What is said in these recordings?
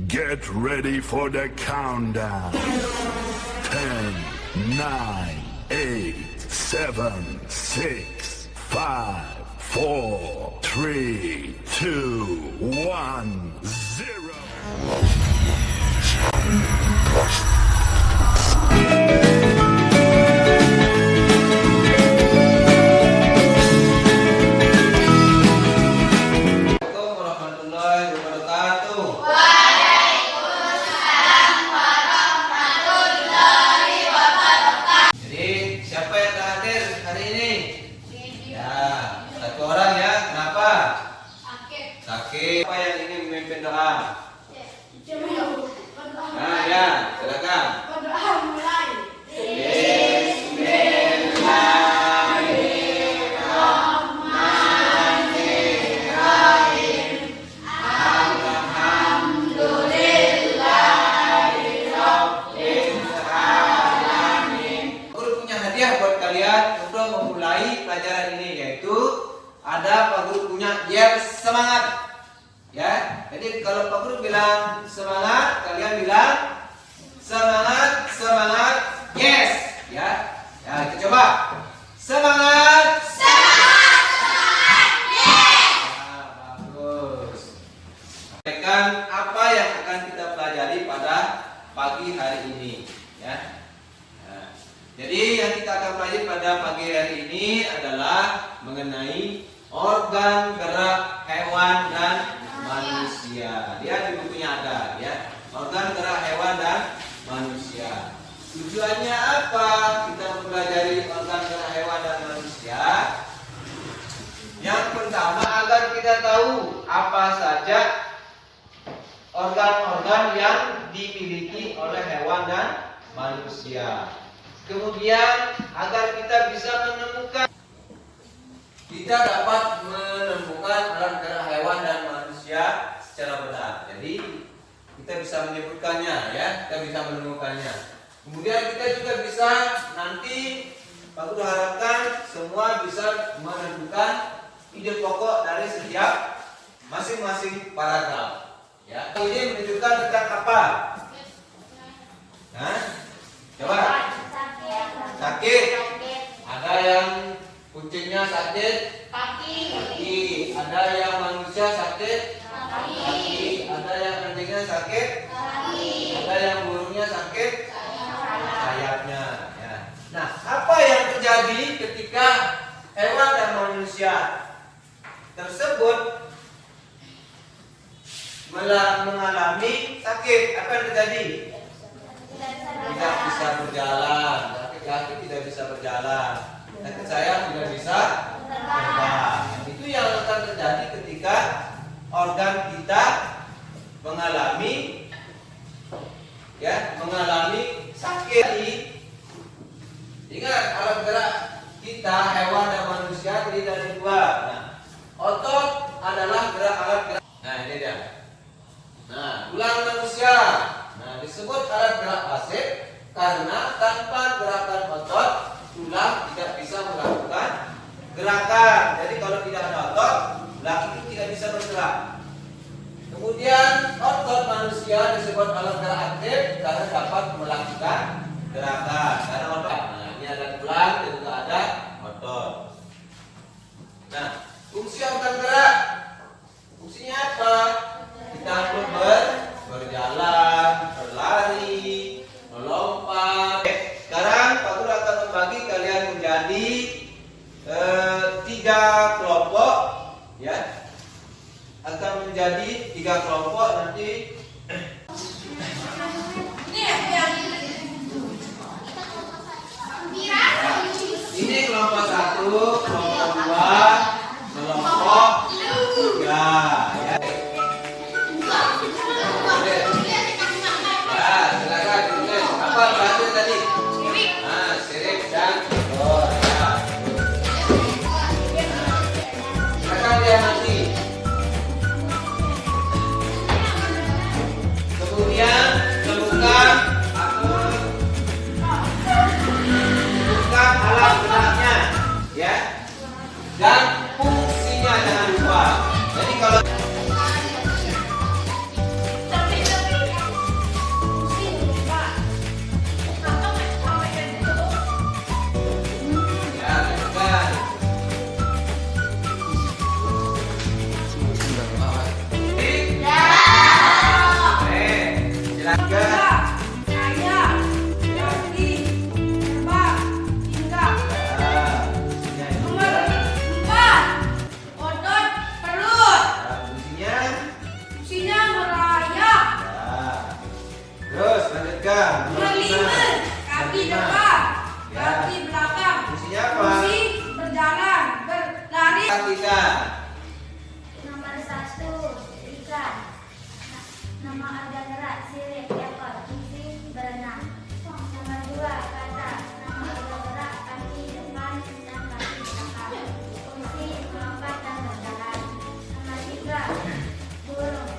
Get ready for the countdown. 10, 9, 8, 7, 6, 5, 4, 3, 2, 1, 0. Sakit. Apa yang ingin memimpin doa? Nah ya, silakan. Berdoa mulai. Bismillahirrahmanirrahim. Alhamdulillahirabbil alamin. Guru punya hadiah buat kalian untuk memulai pelajaran ini, yaitu ada Pak Guru punya yel semangat. Ya, jadi kalau Pak Guru bilang semangat, kalian bilang semangat, semangat, yes. Ya, ya kita coba semangat, semangat, semangat, yes. Nah, bagus. Sampaikan apa yang akan kita pelajari pada pagi hari ini. Ya. Nah, jadi yang kita akan pelajari pada pagi hari ini adalah mengenai organ gerak hewan dan manusia. Dia di bukunya ada, ya. Organ gerak hewan dan manusia. Tujuannya apa kita mempelajari organ gerak hewan dan manusia? Yang pertama, agar kita tahu apa saja organ-organ yang dimiliki oleh hewan dan manusia. Kemudian agar kita bisa menemukan, kita dapat menemukan alat gerak hewan dan manusia secara benar. Jadi kita bisa menyebutkannya, ya, kita bisa menemukannya. Kemudian kita juga bisa nanti, Pak Guru harapkan semua bisa menentukan ide pokok dari setiap masing-masing paragraf. Ya, ini menunjukkan tentang apa? Nah, coba. Sakit. Ada yang kucingnya sakit kaki, ada yang manusia sakit kaki, ada yang anjingnya sakit kaki, ada yang burungnya sakit sayapnya. Ya. Nah, apa yang terjadi ketika hewan dan manusia tersebut mengalami sakit? Apa yang terjadi? Tidak bisa berjalan, kaki tidak bisa berjalan. Kaki saya tidak bisa terbang. Itu yang akan terjadi ketika organ kita mengalami sakit. Ingat, alat gerak kita hewan dan manusia terdiri dari dua. Nah, otot adalah alat gerak. Nah, ini dia. Nah, tulang manusia. Nah, disebut alat gerak pasif karena tanpa gerakan otot tulang tidak bisa melakukan gerakan. Jadi kalau tidak ada otot, tulang itu tidak bisa bergerak. Kemudian otot manusia disebut alat gerak aktif karena dapat melakukan gerakan. Karena otot. Nah, ini ada tulang dan juga ada otot. Nah, fungsi organ gerak, fungsinya apa? Kita perlu berjalan, berlari, melompat. Sekarang Pak Guru akan membagi kalian menjadi 3 kelompok, ya. Akan menjadi 3 kelompok nanti. Ini kelompok 1, kelompok 2, kelompok 3, ya. Ya, silakan tulis. Apa bahasa tadi? Nah, sirip dan telur, ya. Silakan dia nanti. Kemudian temukan alat geraknya, ya. Ingatkan. Nomor 5, kaki depan, Ya. kaki belakang. Fungsinya apa? Fungsi berjalan, berlari. Tiga. Nomor 1, ikan. Nama organ gerak, sirip, ekor, fungsi berenang. Nomor 2, kata. Nama organ gerak, kaki depan dan kaki belakang. Fungsi melompat dan berjalan. Nomor 3, burung.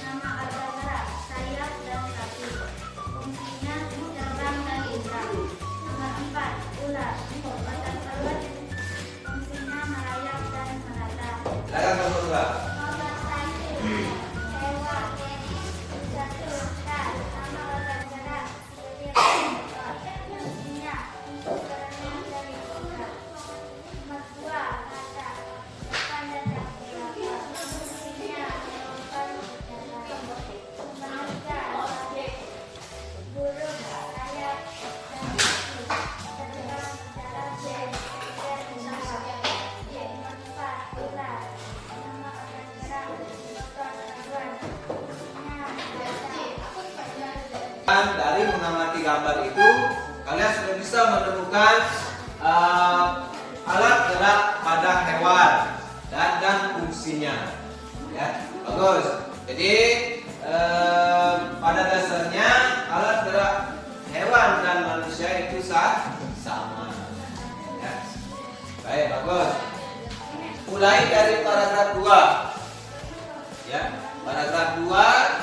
Nama organ gerak, sayap dan kaki. Fungsinya terbang dan terbang. Nomor 4, ular. Batang perut. Fungsinya merayap dan merata. Silakan nomor 2. Nomor 1, hewan. 1, ikan. Nama organ gerak, sirip, ekor. Fungsinya berenang dari ikan. Nomor 2, kata. Depan dan kaki belakang. Fungsinya melompat berjalan. Nomor 3, burung, sayap dan kaki. Terbang, berjalan, dan bersama. Nomor 4, ular. Nama organ gerak, otot, hewan. Fungsinya merata. Dari mengamati gambar itu, kalian sudah bisa menemukan alat gerak pada hewan dan fungsinya. Ya, bagus. Jadi pada dasarnya alat gerak hewan dan manusia itu sama. Ya. Baik, bagus. Mulai dari paragraf 2. Ya, paragraf 2,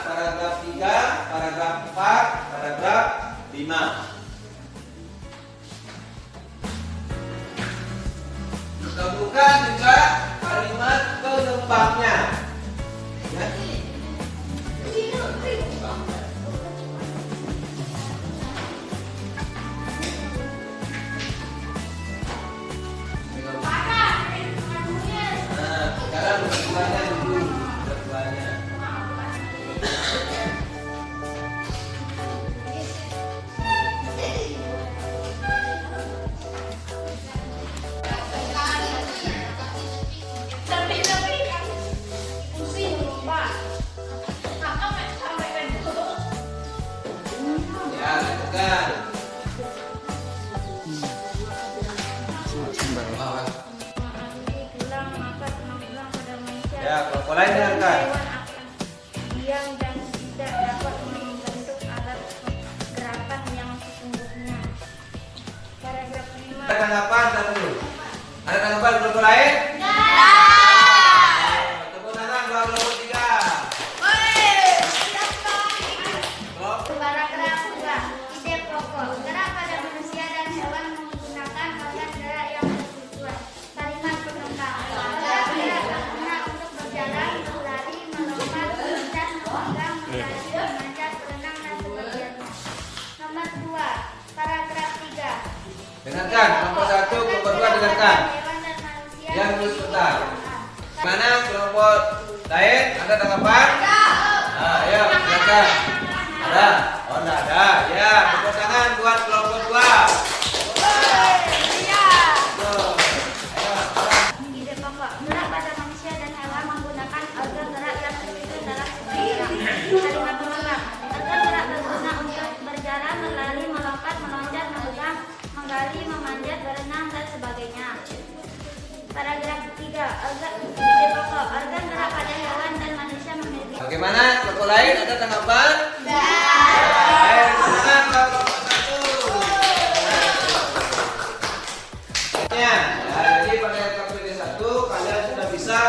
paragraf 3, paragraf 4, paragraf 5. Temukan juga kalimat penembangnya. Ya. Nah, sekarang keduanya dulu, keduanya. Fungsi berubah. Ya, temukan. Tulang maka tulang pada manusia. Ya, kelompok lain dengarkan. Hewan akan diam dan tidak dapat membentuk alat gerakan yang sesungguhnya. Paragraf 5. Ada tanggapan tak dulu? Ada tanggapan kelompok lain? Tepuk tangan buat kelompok 3. Kelompok Paragraf 2. Ide pokok. Gerak pada manusia dan hewan menggunakan organ gerak yang sesuai. Kalimat penembang. Organ gerak berguna untuk berjalan, berlari, melompat, meloncat, memegang, menggali, memanjat, berenang, dan sebagainya. Nomor 2. Paragraf 3. dengarkan, kelompok 1, kelompok 2 dengarkan. Hewan dan manusia Yang terus sebentar. Mana kelompok lain? Ada tanggapan? Nah, ayo dengarkan. Ada? Oh, enggak ada. Ya, tepuk tangan buat kelompok 2. Tuh. Ayo. Ide pokok. Gerak pada manusia dan hewan menggunakan organ gerak yang tersusun dalam sebuah gerak. Kalimat penembang. Organ gerak berguna untuk berjalan, berlari, melompat, meloncat, memegang, menggali, memanjat, berenang, dan sebagainya. Paragraf 3. Ide pokok. Organ gerak pada hewan dan manusia memiliki. Bagaimana kelompok lain? Ada tanggapan? Ayo, tepuk tangan buat kelompok 1. Ya, jadi pada KPD 1 kalian sudah bisa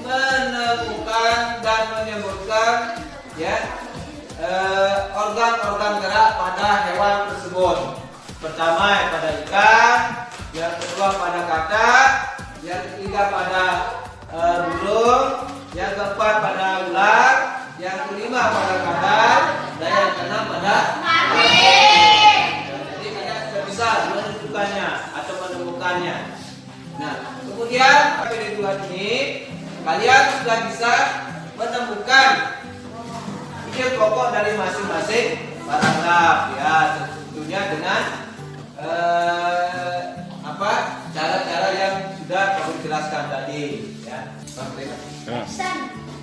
menemukan dan menyebutkan ya organ-organ gerak pada hewan tersebut. Pertama pada ikan, yang kedua pada katak, yang ketiga pada burung, yang keempat pada ular, yang kelima pada kadal, dan yang keenam pada jadi kalian sudah bisa menentukannya atau menemukannya. Nah, kemudian pada dua ini kalian sudah bisa menemukan ide pokok dari masing-masing paragraf ya, tentunya dengan cara-cara yang sudah kami jelaskan tadi ya.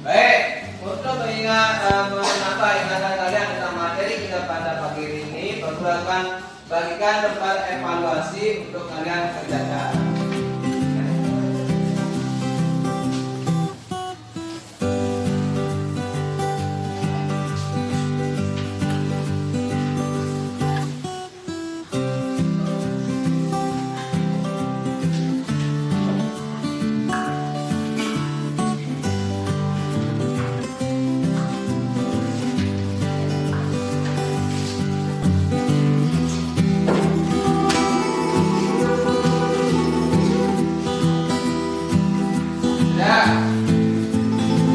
Baik, untuk menambah ingatan kalian tentang materi kita pada pagi ini bagikan tempat evaluasi untuk kalian kerjakan.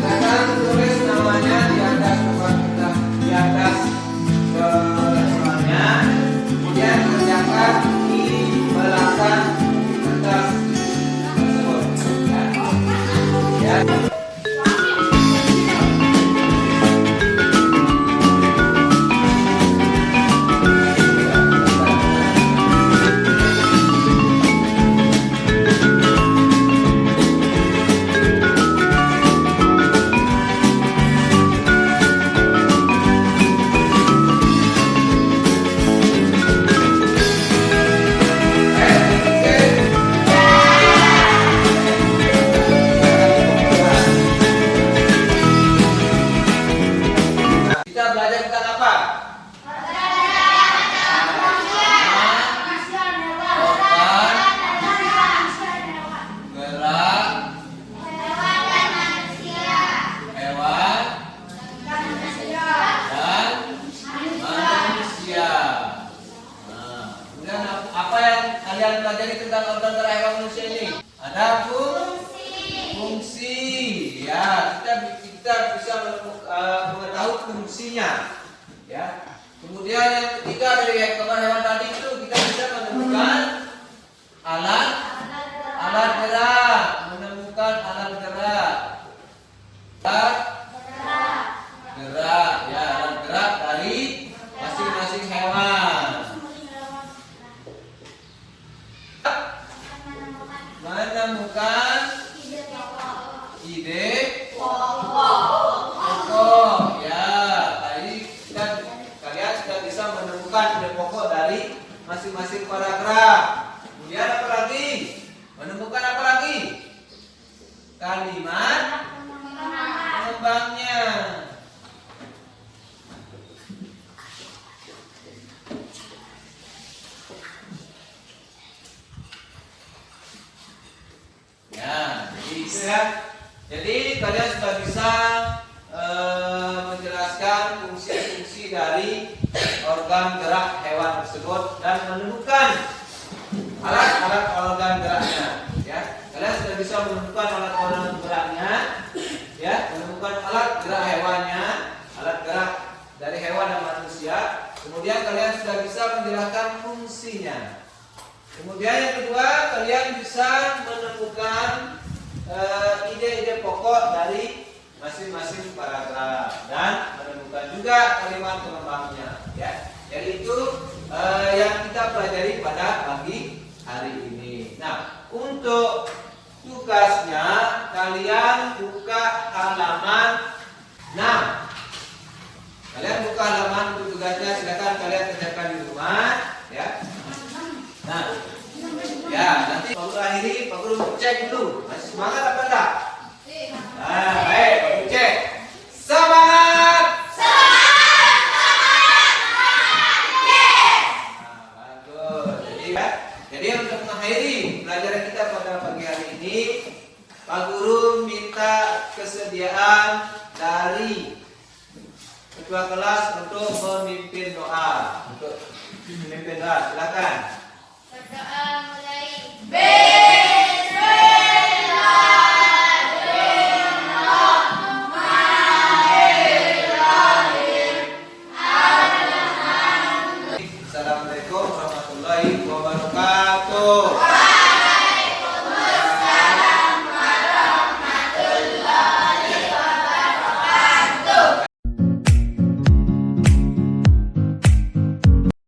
Silakan tulis namanya di atas soalnya, kemudian kerjakan di belakang kertas tersebut. Ya. Kita belajar tentang apa? Hewan dan manusia. Nah, kemudian apa yang kalian pelajari tentang organ gerak hewan manusia ini? Ada fungsi. Ya, kita bisa mengetahui fungsinya. Ya. Kemudian yang ketiga dari hewan tadi itu kita bisa menemukan alat gerak, ya, alat gerak dari masing-masing hewan. Menemukan ide pokok. Ya, tadi kalian sudah bisa menemukan ide pokok dari masing-masing paragraf. Kemudian apa lagi? Menemukan apa lagi? Kalimat pengembangnya. Ya, jadi itu ya. Jadi kalian sudah bisa menjelaskan fungsi-fungsi dari organ gerak hewan tersebut dan menemukan alat-alat organ geraknya. Ya, kalian sudah bisa menemukan alat organ geraknya, ya, menemukan alat gerak hewannya, alat gerak dari hewan dan manusia. Kemudian kalian sudah bisa menjelaskan fungsinya. Kemudian yang kedua, kalian bisa menemukan ide-ide pokok dari masing-masing paragraf dan menemukan juga kalimat pengembangnya. Ya, jadi itu yang kita pelajari pada pagi hari ini. Nah, untuk tugasnya kalian buka halaman 6. Kalian buka halaman untuk tugasnya, silakan kalian kerjakan di rumah. Ya. Nah, ya, nanti Pak Guru akhiri, Pak Guru cek dulu. Masih semangat apa enggak? Nah, baik, Pak Guru cek. Semangat! Nah, bagus. Jadi untuk mengakhiri pelajaran kita pada pagi hari ini, Pak Guru minta kesediaan dari ketua kelas untuk memimpin doa. Silakan. Berdoa mulai. Assalamualaikum warahmatullahi wabarakatuh.